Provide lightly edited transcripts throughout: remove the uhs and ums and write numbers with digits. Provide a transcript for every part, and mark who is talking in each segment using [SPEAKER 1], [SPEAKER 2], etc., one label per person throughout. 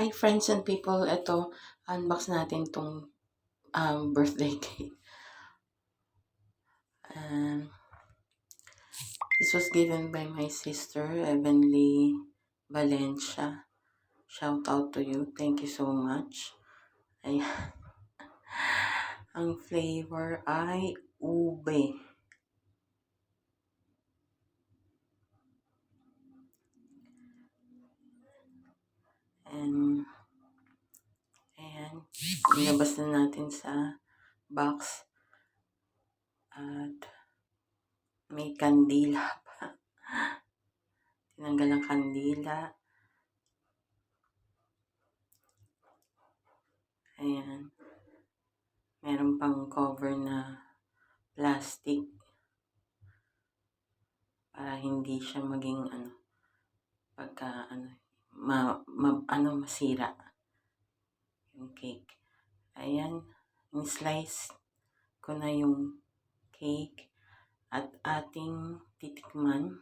[SPEAKER 1] Hi friends and people, ito, unbox natin tong birthday cake. This was given by my sister, Evanly Valencia. Shout out to you. Thank you so much. Ayan. Ang flavor ay ube. And ayan, nilabas na natin sa box. At may kandila pa. Tinanggal ang kandila. Ayan. Meron pang cover na plastic para hindi siya maging masira yung cake. Ayan, in-slice ko na yung cake at ating titikman.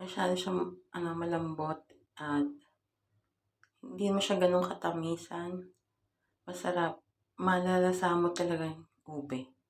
[SPEAKER 1] Masyado siyang malambot at hindi mo siya ganun katamisan. Masarap. Malalasa mo talaga yung ube.